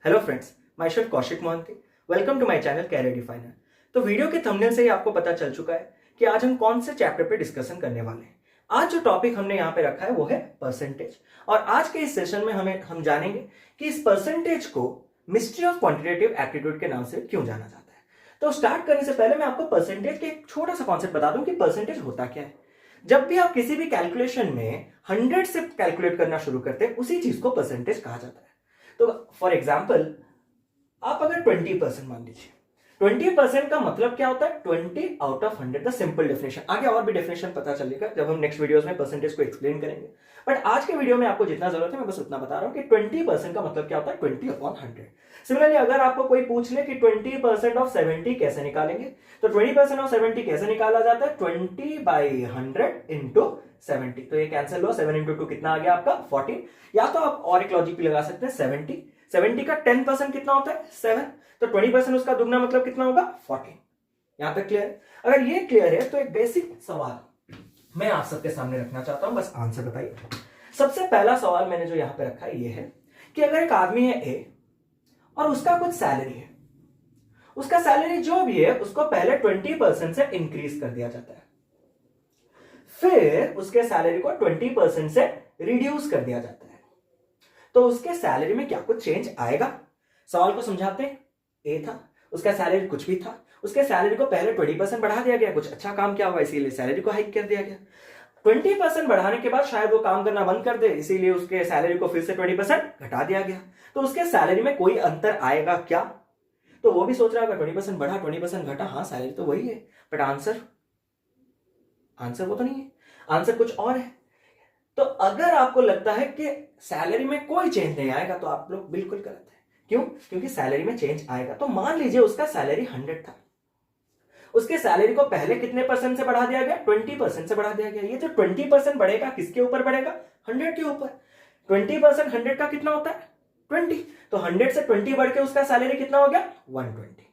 Hello friends, myself Kaushik Mohanty. Welcome to my channel career definer. तो video के thumbnail से ही आपको पता चल चुका है कि आज हम कौन से चैप्टर पे डिस्कशन करने वाले हैं। आज जो टॉपिक हमने यहाँ पे रखा है वो है परसेंटेज। और आज के इस सेशन में हम जानेंगे कि इस परसेंटेज को मिस्ट्री ऑफ क्वांटिटेटिव एप्टीट्यूड के नाम से क्यों जाना जाता है। तो स्टार्ट करने से पहले मैं आपको परसेंटेज के एक छोटा सा कॉन्सेप्ट बता दूं कि परसेंटेज होता क्या है। जब भी आप किसी भी कैलकुलेशन में 100 से कैलकुलेट करना शुरू करते हैं उसी चीज को परसेंटेज कहा जाता है। तो फॉर एग्जाम्पल आप अगर 20% मान लीजिए, 20% का मतलब क्या होता है? 20 out of 100, the simple definition. आगे और भी डेफिनेशन पता चलेगा जब हम नेक्स्ट वीडियोस में परसेंटेज को एक्सप्लेन करेंगे, बट आज के वीडियो में आपको जितना जरूरत है मैं बस उतना बता रहा हूं कि 20% का मतलब क्या होता है? 20 अपॉन 100। सिमिलरली अगर आपको कोई पूछ ले कि 20% ऑफ 70 कैसे निकालेंगे, तो 20% ऑफ 70 कैसे निकाला जाता है? 20/100 इंटू 70। तो ये कैंसिल हुआ, 7 इंटू 2 कितना आ गया आपका? 14। या तो आप और एक लॉजिक भी लगा सकते हैं, 70 का 10% कितना होता है? 7। तो 20% उसका दुगना मतलब कितना होगा? 14। यहां तक क्लियर है? अगर ये क्लियर है तो एक बेसिक सवाल मैं आप सबके सामने रखना चाहता हूं, बस आंसर बताइए। सबसे पहला सवाल मैंने जो यहां पे रखा है ये है कि अगर एक आदमी है ए और उसका कुछ सैलरी है, उसका सैलरी जो भी है उसको पहले 20% से इंक्रीज कर दिया जाता है, फिर उसके सैलरी को 20% से रिड्यूस कर दिया जाता है, तो उसके सैलरी में क्या कुछ चेंज आएगा? सवाल को समझाते हैं। ए था, उसका सैलरी कुछ भी था, उसके सैलरी को पहले 20% बढ़ा दिया गया, कुछ अच्छा काम किया हुआ इसीलिए सैलरी को हाइक कर दिया गया। 20% बढ़ाने के बाद शायद वो काम करना बंद कर दे, इसीलिए उसके सैलरी को फिर से 20% घटा दिया गया। तो उसके सैलरी में कोई अंतर आएगा क्या? तो वो भी सोच रहा होगा 20% बढ़ा 20% घटा, हाँ सैलरी तो वही है, बट आंसर वो तो नहीं है, आंसर कुछ और है। तो अगर आपको लगता है कि सैलरी में कोई चेंज नहीं आएगा तो आप लोग बिल्कुल गलत है। क्यों? क्योंकि सैलरी में चेंज आएगा। तो मान लीजिए उसका सैलरी 100 था, उसके सैलरी को पहले कितने परसेंट से बढ़ा दिया गया? 20% से बढ़ा दिया गया। ये जो 20% बढ़ेगा किसके ऊपर बढ़ेगा? 100 के ऊपर। 20% 100 का कितना होता है? 20। तो 100 से 20 बढ़ के उसका सैलरी कितना हो गया? 120।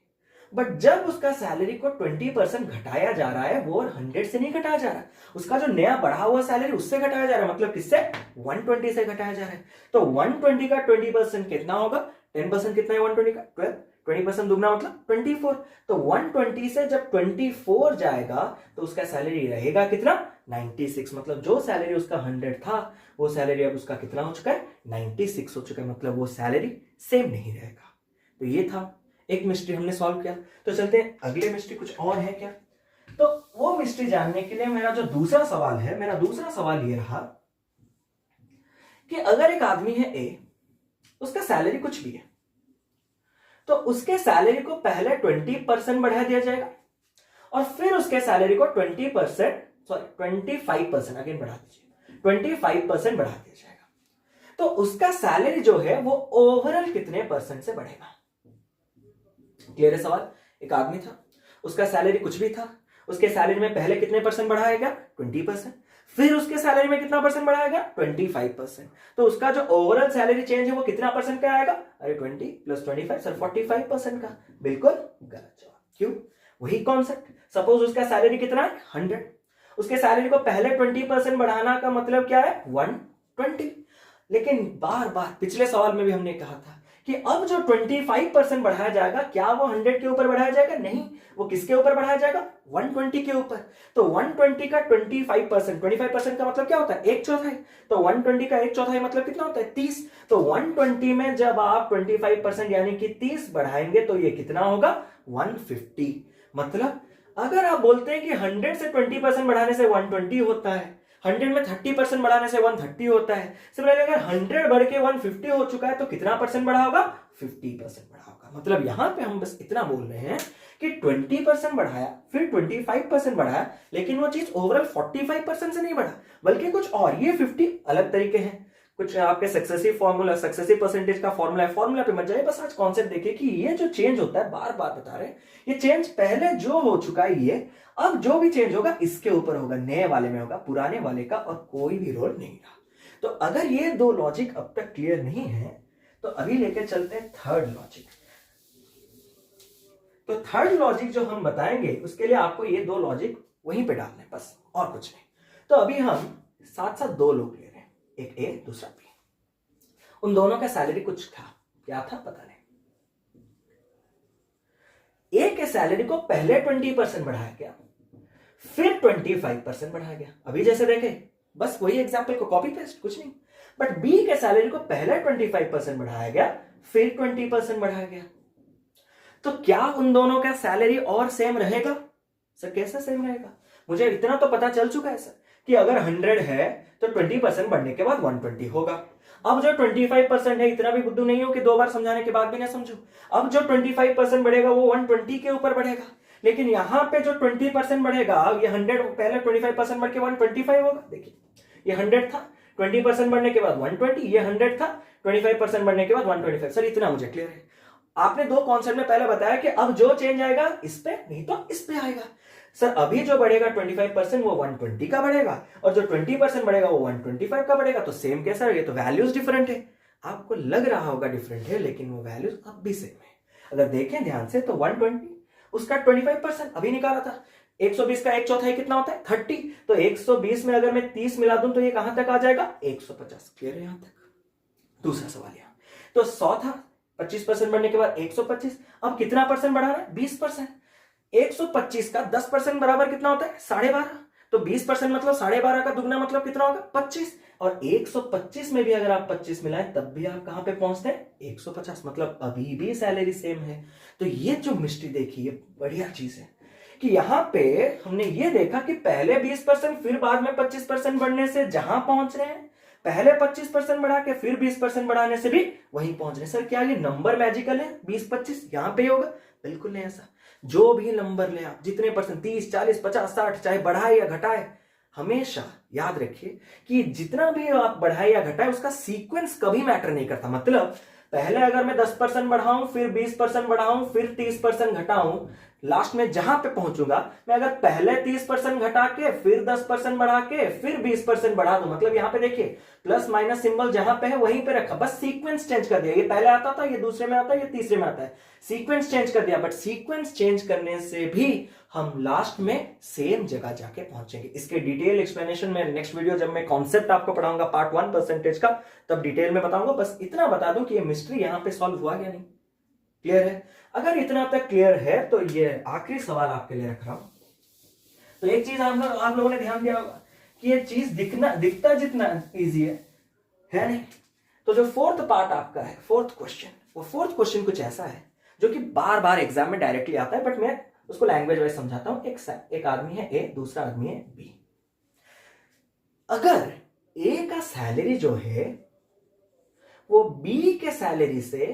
बट जब उसका सैलरी को 20% घटाया जा रहा है, वो 100 से नहीं घटाया जा रहा है, उसका जो नया बढ़ा हुआ सैलरी उससे घटाया जा रहा है। मतलब किससे? 120 से घटाया जा रहा है। तो 120 का 20% कितना होगा? 10% कितना है 120 का? 12। 20% दुगना मतलब 24। तो 120 से जब 24 जाएगा तो उसका सैलरी रहेगा कितना? 96। मतलब जो सैलरी उसका 100 था वो सैलरी अब उसका कितना हो चुका है? 96 हो चुका है। मतलब वो सैलरी सेम नहीं रहेगा। तो ये था एक मिस्ट्री हमने सॉल्व किया। तो चलते हैं अगले मिस्ट्री, कुछ और है क्या? तो वो मिस्ट्री जानने के लिए मेरा जो दूसरा सवाल है, मेरा दूसरा सवाल ये रहा कि अगर एक आदमी है ए, उसका सैलरी कुछ भी है, तो उसके सैलरी को पहले 20% बढ़ा दिया जाएगा और फिर उसके सैलरी को 25% अगेन बढ़ा दीजिए, 25% बढ़ा दिया जाएगा। तो उसका सैलरी जो है वो ओवरऑल कितने परसेंट से बढ़ेगा? क्लियर है सवाल? एक आदमी था, उसका सैलरी कुछ भी था, उसके सैलरी में पहले कितने परसेंट बढ़ाएगा? 20%। फिर उसके सैलरी में कितना परसेंट बढ़ाएगा? 25%। तो उसका जो ओवरऑल सैलरी चेंज है वो कितना परसेंट का आएगा? अरे 20 + 25 सर 45% का। बिल्कुल गलत जवाब। क्यों? वही कॉन्सेप्ट। सपोज उसका सैलरी कितना है? 100। उसके सैलरी को पहले 20% बढ़ाना का मतलब क्या है? 120। लेकिन बार बार पिछले सवाल में भी हमने कहा था कि अब जो 25% बढ़ाया जाएगा, क्या वो 100 के ऊपर बढ़ाया जाएगा? नहीं, वो किसके ऊपर बढ़ाया जाएगा? 120 के ऊपर। तो 120 का 25%, 25% का मतलब क्या होता है? 1/4। तो 120 का 1/4 मतलब कितना होता है? 30। तो 120 में जब आप 25% यानी कि 30 बढ़ाएंगे तो ये कितना होगा? 150। मतलब अगर आप बोलते हैं कि 100 से 20% बढ़ाने से 120 होता है, 100 में 30% बढ़ाने से 130 होता है, सिमिलरली अगर 100 बढ़ के 150 हो चुका है तो कितना परसेंट बढ़ा होगा? 50% बढ़ा होगा। मतलब यहां पे हम बस इतना बोल रहे हैं कि 20% बढ़ाया, फिर 25% बढ़ाया, लेकिन वो चीज ओवरऑल 45% से नहीं बढ़ा, बल्कि कुछ और। ये 50 अलग तरीके हैं, कुछ आपके सक्सेसिव फॉर्मूला, सक्सेसिव परसेंटेज का फॉर्मूला है, फॉर्मूला पे मत जाइए, बस आज कॉन्सेप्ट देखिए कि ये जो चेंज होता है, बार बार बता रहे हैं, ये चेंज पहले जो हो चुका है ये अब जो भी चेंज होगा इसके ऊपर होगा, नए वाले में होगा, पुराने वाले का और कोई भी रोल नहीं रहा। तो अगर ये दो लॉजिक अब तक क्लियर नहीं है तो अभी लेके चलते हैं थर्ड लॉजिक। तो थर्ड लॉजिक जो हम बताएंगे उसके लिए आपको ये दो लॉजिक वहीं पे डालने, बस और कुछ नहीं। तो अभी हम साथ साथ दो लोग ले रहे हैं, एक ए दूसरा बी। उन दोनों का सैलरी कुछ था, क्या था पता नहीं, ए के सैलरी को पहले 20% बढ़ाया गया, फिर 25% बढ़ाया गया। अभी जैसे देखे, बस वही एग्जाम्पल को कॉपी पेस्ट, कुछ नहीं। बट बी के सैलरी को पहले 25% बढ़ाया गया, फिर 20% बढ़ाया गया। तो क्या उन दोनों का सैलरी और सेम रहेगा? सर कैसे सेम रहेगा? मुझे इतना तो पता चल चुका है सर कि अगर 100 है तो 20% बढ़ने के बाद 120 होगा। अब जो 25% है, इतना भी बुद्धू नहीं हो कि 2 बार समझाने के बाद भी ना समझो। अब जो 25% बढ़ेगा वो 120 के ऊपर बढ़ेगा, लेकिन यहां पे जो 20% बढ़ेगा, ये 100 पहले 25% बढ़ के 125 होगा। देखिए ये 100 था, 20% बढ़ने के बाद 120, ये 100 था, 25% बढ़ने के बाद 125। सर इतना मुझे क्लियर है। आपने 2 कॉन्सेप्ट में पहले बताया कि अब जो चेंज आएगा इस पे, नहीं तो इस पे आएगा। सर अभी जो बढ़ेगा 25% वो 120 का बढ़ेगा, और जो 20% बढ़ेगा वो 125 का बढ़ेगा। तो सेम कैसा है? ये तो वैल्यूज डिफरेंट है। आपको लग रहा होगा डिफरेंट है, लेकिन वो वैल्यूज अब भी सेम है। अगर देखें ध्यान से तो 120 उसका 25% अभी निकाला था। 120 का 1/4 कितना होता है? 30। तो 120 में अगर मैं 30 मिला दूं तो ये कहां तक आ जाएगा? 150। क्लियर है यहां तक? दूसरा सवाल यहां तो 100 था, 25% बढ़ने के बाद 125। अब कितना परसेंट बढ़ा रहा है? 20%। 125 का 10% बराबर कितना होता है? 12.5। तो 20% मतलब 12.5 का दुगना मतलब कितना होगा? 25। और 125 में भी अगर आप 25 मिलाएं तब भी आप कहां पे पहुंचते हैं? 150। मतलब अभी भी सैलरी सेम है। तो ये जो मिस्ट्री देखी, ये बढ़िया चीज है कि यहां पे हमने ये देखा कि पहले 20% फिर बाद में 25% बढ़ने से जहां पहुंच रहे हैं, पहले 25% बढ़ा के फिर 20% बढ़ाने से भी वहीं पहुंच रहे हैं। सर क्या ये नंबर मैजिकल है? 20-25 यहां पे होगा? बिल्कुल नहीं ऐसा। जो भी नंबर ले आप, जितने परसेंट, 30, 40, 50, 60, चाहे बढ़ाए या घटाए, हमेशा याद रखिए कि जितना भी आप बढ़ाए या घटाए उसका सीक्वेंस कभी मैटर नहीं करता। मतलब पहले अगर मैं 10% बढ़ाऊं, फिर 20% बढ़ाऊं, फिर 30% घटाऊं, लास्ट में जहां पे पहुंचूंगा, मैं अगर पहले 30% घटा के फिर 10% बढ़ा के फिर 20% बढ़ा दूं, मतलब यहां पे देखिए प्लस माइनस सिंबल जहां पे है वहीं पे रखा, बस सीक्वेंस चेंज कर दिया। ये पहले आता था, ये दूसरे में आता है, ये तीसरे में आता है, सीक्वेंस चेंज कर दिया। बट सीक्वेंस चेंज करने से भी हम लास्ट में सेम जगह जाके पहुंचेंगे। इसके डिटेल एक्सप्लेनेशन में नेक्स्ट वीडियो जब मैं कॉन्सेप्ट आपको पढ़ाऊंगा पार्ट 1 परसेंटेज का, तब डिटेल में बताऊंगा। बस इतना बता दूं कि ये मिस्ट्री यहां पे सॉल्व हुआ या नहीं। क्लियर है? अगर इतना तक क्लियर है तो ये आखिरी सवाल आपके लिए रख रहा हूं। तो एक चीज आप लोगों ने ध्यान दिया होगा कि ये चीज दिखता जितना इजी है नहीं? तो जो फोर्थ पार्ट आपका है, फोर्थ क्वेश्चन, वो फोर्थ क्वेश्चन कुछ ऐसा है जो कि बार बार एग्जाम में डायरेक्टली आता है, बट मैं उसको लैंग्वेज वाइज समझाता हूं। एक आदमी है ए, दूसरा आदमी है बी। अगर ए का सैलरी जो है वो बी के सैलरी से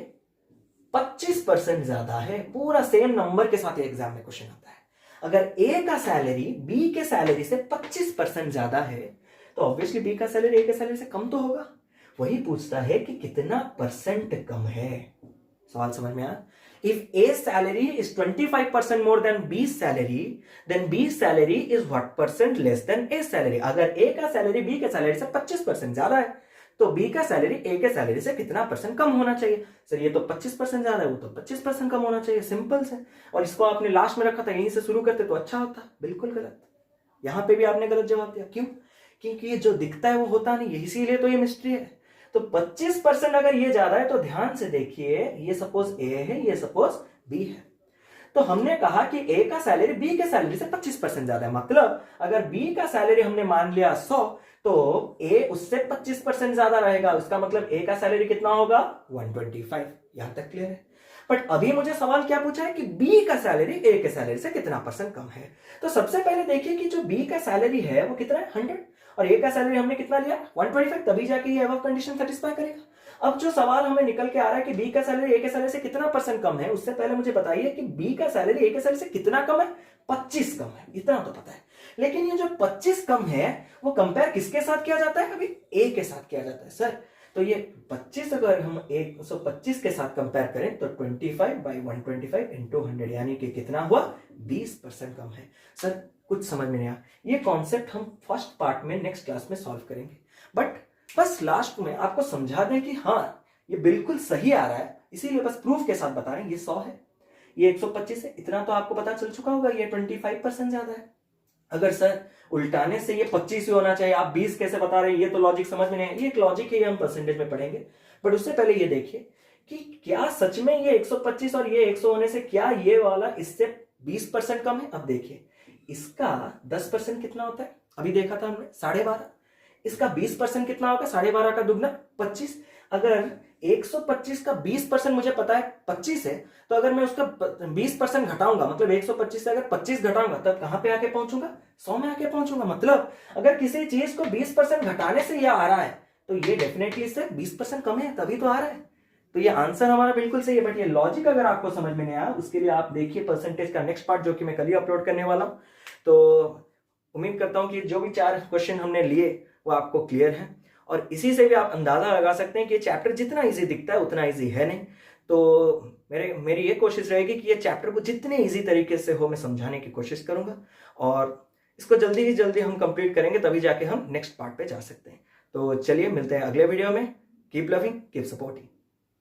25% ज्यादा है, पूरा सेम नंबर के साथ एग्जाम में क्वेश्चन आता है। अगर ए का सैलरी बी के सैलरी से 25% ज्यादा है तो ऑब्वियसली बी का सैलरी ए के सैलरी से कम तो होगा। वही पूछता है कि कितना परसेंट कम है। सवाल समझ में आया? If A salary is 25% more than B salary, then B salary is what percent less than A salary. अगर ए का सैलरी बी के सैलरी से 25% ज्यादा है तो बी का सैलरी ए के सैलरी से कितना परसेंट कम होना चाहिए? सर ये तो 25% ज्यादा है, वो तो 25% कम होना चाहिए। सिंपल से। और इसको आपने लास्ट में रखा था, यहीं से शुरू करते तो अच्छा होता। बिल्कुल गलत। यहां पे भी आपने गलत जवाब दिया। क्यों? क्योंकि ये जो दिखता है वो होता नहीं है, इसीलिए तो ये मिस्ट्री है। तो 25% अगर ये ज्यादा है तो ध्यान से देखिए, ये सपोज ए है, ये सपोज बी है। तो हमने कहा कि ए का सैलरी बी के सैलरी से 25% ज्यादा है। मतलब अगर बी का सैलरी हमने मान लिया 100 तो ए उससे 25% ज्यादा रहेगा। उसका मतलब ए का सैलरी कितना होगा? 125। यहां तक क्लियर है? बट अभी मुझे सवाल क्या पूछा है कि बी का सैलरी ए के सैलरी से कितना परसेंट कम है। तो सबसे पहले देखिए कि जो बी का सैलरी है वो कितना है? 100। और ए का सैलरी हमने कितना लिया? 125। तभी जाके ये अबव कंडीशन सेटिस्फाई करेगा। अब जो सवाल हमें निकल के आ रहा है कि बी का सैलरी ए के सैलरी से कितना परसेंट कम है, उससे पहले मुझे बताइए कि बी का सैलरी ए के सैलरी से कितना कम है? 25 कम है। इतना तो पता है। लेकिन ये जो 25 कम है वो कंपेयर किसके साथ किया जाता है? अभी ए के साथ किया जाता है। सर तो ये 25 अगर हम 125 के साथ कंपेयर करें तो 25/125 इंटू 100 यानी कि कितना हुआ? 20% कम है। सर कुछ समझ में नहीं आया। ये कॉन्सेप्ट हम फर्स्ट पार्ट में नेक्स्ट क्लास में सॉल्व करेंगे। बट बस लास्ट में आपको समझा दें कि हाँ ये बिल्कुल सही आ रहा है, इसीलिए बस प्रूफ के साथ बता रहे हैं। ये 100 है, ये 125 है, इतना तो आपको पता चल चुका होगा। ये 25% ज्यादा है। अगर सर उल्टाने से ये 25 ही होना चाहिए, आप 20 कैसे बता रहे हैं? ये तो लॉजिक समझ में नहीं है। ये एक लॉजिक है, ये हम परसेंटेज में पढ़ेंगे। बट उससे पहले ये देखिए कि क्या सच में ये 125 और ये 100 होने से क्या ये वाला इससे 20% कम है। अब देखिए इसका 10% कितना होता है, अभी देखा था हमने 12.5। इसका 20% कितना होगा, 12.5 का दुगना 25। अगर 125 का 20% मुझे पता है 25 है, तो अगर मैं उसका 20% घटाऊंगा, मतलब 125 से अगर 25 घटाऊंगा, तब कहां पे आके पहुंचूंगा, 100 में आके पहुंचूंगा। मतलब अगर किसी चीज को 20% घटाने से यह आ रहा है, तो ये डेफिनेटली इससे 20% कम है, तभी तो आ रहा है। तो ये आंसर हमारा बिल्कुल सही है। बट ये लॉजिक अगर आपको समझ में नहीं आया, उसके लिए आप देखिए परसेंटेज का नेक्स्ट पार्ट, जो कि मैं कल ही अपलोड करने वाला हूं। तो उम्मीद करता हूं कि जो भी 4 क्वेश्चन हमने लिए वो आपको क्लियर है, और इसी से भी आप अंदाजा लगा सकते हैं कि ये चैप्टर जितना इजी दिखता है उतना इजी है नहीं। तो मेरी ये कोशिश रहेगी कि ये चैप्टर को जितने इजी तरीके से हो मैं समझाने की कोशिश करूंगा, और इसको जल्दी ही जल्दी हम कंप्लीट करेंगे, तभी जाके हम नेक्स्ट पार्ट पे जा सकते हैं। तो चलिए मिलते हैं अगले वीडियो में। Keep loving, keep supporting.